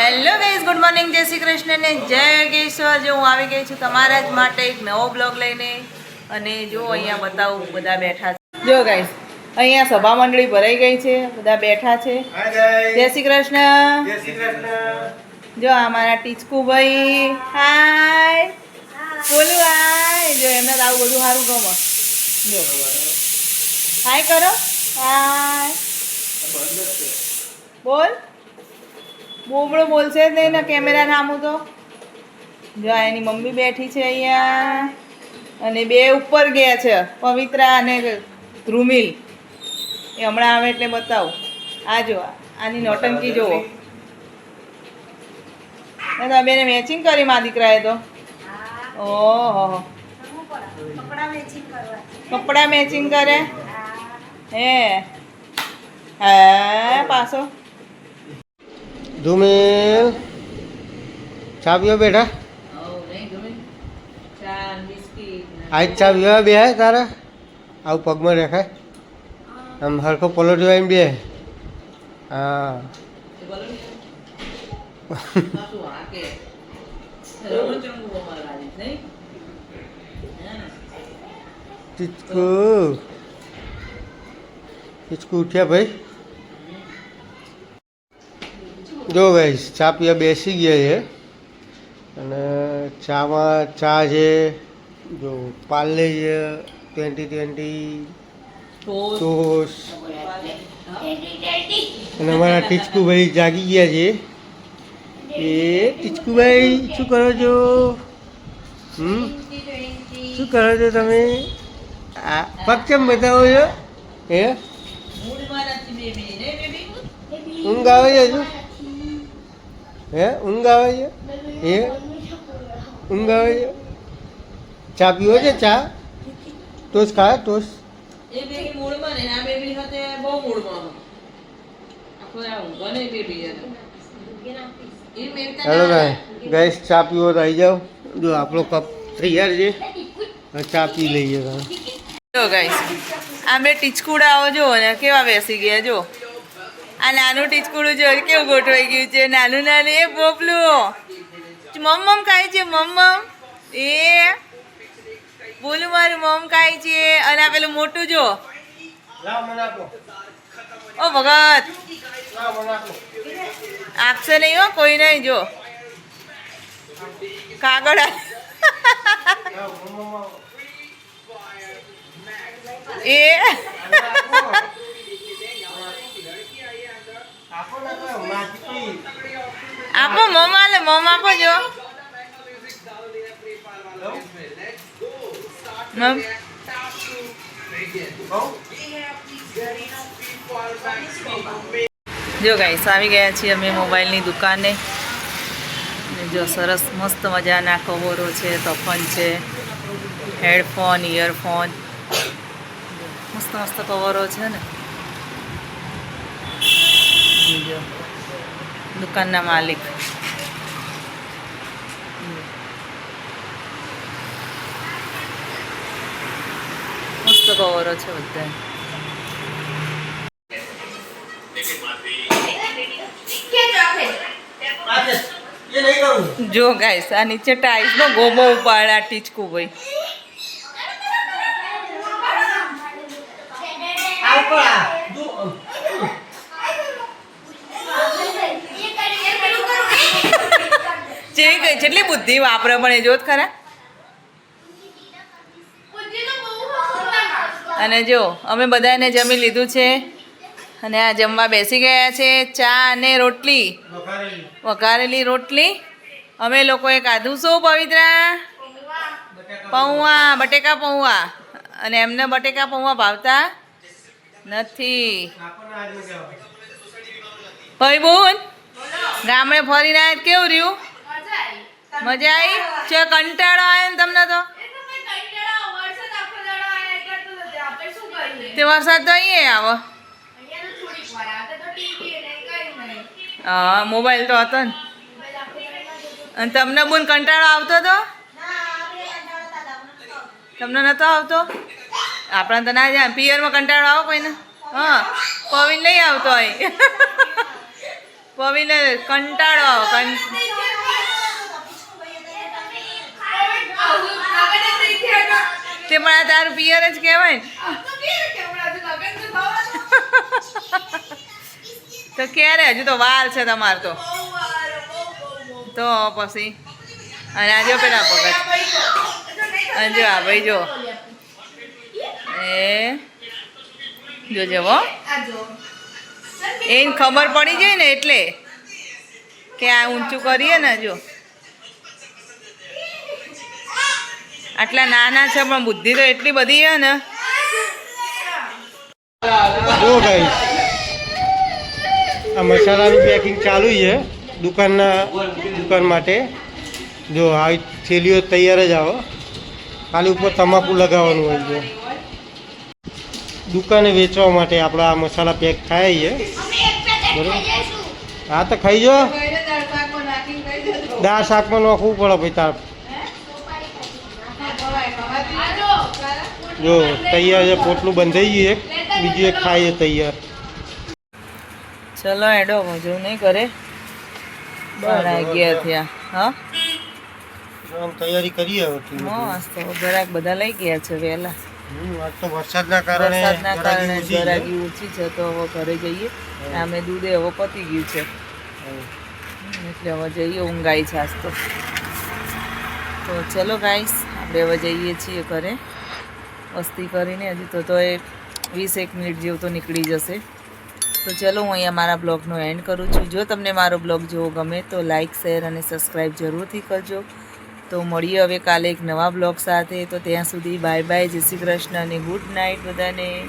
Hello guys, good morning, જય શ્રી કૃષ્ણ ને જય યોગેશ્વર. જો હું આવી ગઈ છું તમારા જ માટે એક નવો બ્લોગ લઈને. અને જો અહીંયા બતાવું, બધા બેઠા છે. જો ગાઈઝ, અહીંયા સભા મંડળી ભરાઈ ગઈ છે, બધા બેઠા છે. જય શ્રી કૃષ્ણ. જય શ્રી કૃષ્ણ. જો અમારા ટીચકુભાઈ, હાય બોલું, હાય. જો એમને તો આવું બધું સારું ગમે. જો હાય કરો, હાય બોલ. બોબડો બોલશે જ નહીં ને કેમેરા નામું તો. જો એની મમ્મી બેઠી છે અહીંયા, અને બે ઉપર ગયા છે, પવિત્રા અને ધ્રુમિલ. એ હમણાં આવે એટલે બતાવું. આ જો આની નોટંકી જુઓ. તમે બેને મેચિંગ કરી મા દીકરાએ તો. ઓહો, કપડા મેચિંગ કરે હે. હા પાછો ધુમેલ ચા પીવા બેઠા. આજ ચા પીવા બે તારા આવું પગમાં રેખાય આમ હરખો પલોઠો એમ બે. હા ટીચકુ ટીચકુ ઉઠ્યા ભાઈ. જો ભાઈ ચા પીવા બેસી ગયા છે, અને ચામાં ચા છે જો પાર્લે છે 2020 ટોસ, અને અમારા ટીચકુભાઈ જાગી ગયા છે. એ ટીચકુભાઈ શું કરો છો? શું કરો છો તમે? આ પગ કેમ બતાવો છો? હે ઊંઘ આવે છે હજુ? હે ઊંઘ આવે છે? હે ઊંઘ આવે છે? ચા પીવો છે? ચા ટોસ ખા ટોસ. હેલો ગાઈસ, ચા પીવો તો આવી જાઓ. જો આપણો કપ તૈયાર છે, ચા પી લઈએ તમે. જો ગાઈસ, આ બે ટીચકુડાઓ જો ને કેવા બેસી ગયા. જો આ નાનું ટીચકુડું જો કેવું ગોઠવાઈ ગયું છે. નાનું નાનું એ બોબલું મમ ખાય છે. મમ એ બોલું મારું મમ ખાય છે. અને આ પેલું મોટું જો, ઓ ભગત આપશે નહીં હો કોઈ નહીં. જો કાગળ એ આપો મમ આલે, મમ આપો. જો મમ જો ગાઈસ, આવી ગયા છીએ અમે મોબાઈલની દુકાને. જો સરસ મસ્ત મજાના કવરો છે, તફન છે, હેડફોન, ઇયરફોન, મસ્ત મસ્ત કવરો છે ને. જો દુકાનના માલિક. મસ્ત કવરો છે બધા. જો ગાઈસ, આ નીચે ટાઈલ્સ નો ગોબો ઉપાડ્યા ટીચકુ ભાઈ. જેટલી બુદ્ધિ વાપરે પણ એ જોત ખરા. અને જો અમે બધાને જમી લીધું છે, અને આ જમવા બેસી ગયા છે. ચા અને રોટલી, વઘારેલી રોટલી અમે લોકોએ ખાધું. શું પવિત્રા? પૌવા, બટેકા પૌવા. અને એમને બટેકા પૌવા ભાવતા નથી. ભાઈ બોન ગામડે ફરીને આવ્યા, કેવું રહ્યું? મજા આવી છે? કંટાળો આવ્યો ને તમને તો? તે વરસાદ તો અહીંયા આવો. હા મોબાઈલ તો હતો ને. અને તમને બોન કંટાળો આવતો હતો? તમને નતો આવતો? આપણે તો ના જાય. પિયરમાં કંટાળો આવો કોઈને? હા પવિન નહીં આવતો હોય. પવીને કંટાળો તે પણ આ તારું પિયર જ કહેવાય ને. તો ક્યારે હજુ તો વાર છે તમારે તો પછી અને આ જો પેલા ભગત અને જો આ ભાઈ જો એ જોજે હો એને ખબર પડી જાય ને એટલે કે આ ઊંચું કરીએ ને જો આટલા નાના છે પણ બુદ્ધિ તો એટલી બધી છે ને. જો ગાઈસ આ મસાલાનું પેકિંગ ચાલુ છે દુકાન માટે. જો આ થેલીઓ તૈયાર જ આવો, ખાલી ઉપર તમાકુ લગાવવાનું હોય છે. દુકાને વેચવા માટે આપણે આ મસાલા પેક થાય છે બરાબર. હા તો ખાઈ જો, દાળ શાકમાં નાખવું પડે ભાઈ તાર. જો તૈયાર છે, પોટલું બંધાઈ ગયું એક, બીજું એક ખાઈ છે તૈયાર. ચલો એડો મજૂર નહીં કરે બાર ગયા થયા. હા તૈયારી કરીએ હવે. મસ્ત જરાક બધા લઈ ગયા છે વહેલા. આજ તો વરસાદના કારણે જરાકી ઓછી છે તો હવે ઘરે જઈએ. અમે દૂધે હવે પતી ગયું છે એટલે હવે જઈએ. ઊંઘાઈ છે આજ તો ચલો ગાઈસ આપણે હવે જઈએ છીએ ઘરે. મસ્તી કરીને હજી તો એ 20 મિનિટ જેવું તો નીકળી જશે. તો ચલો હું અહીંયા મારા બ્લોગનો એન્ડ કરું છું. જો તમને મારો બ્લોગ જોવો ગમે તો લાઇક શેર અને સબસ્ક્રાઈબ જરૂરથી કરજો. તો મળીએ હવે કાલે એક નવા બ્લોગ સાથે. તો ત્યાં સુધી બાય બાય, જય શ્રી કૃષ્ણ અને ગુડ નાઇટ બધાને.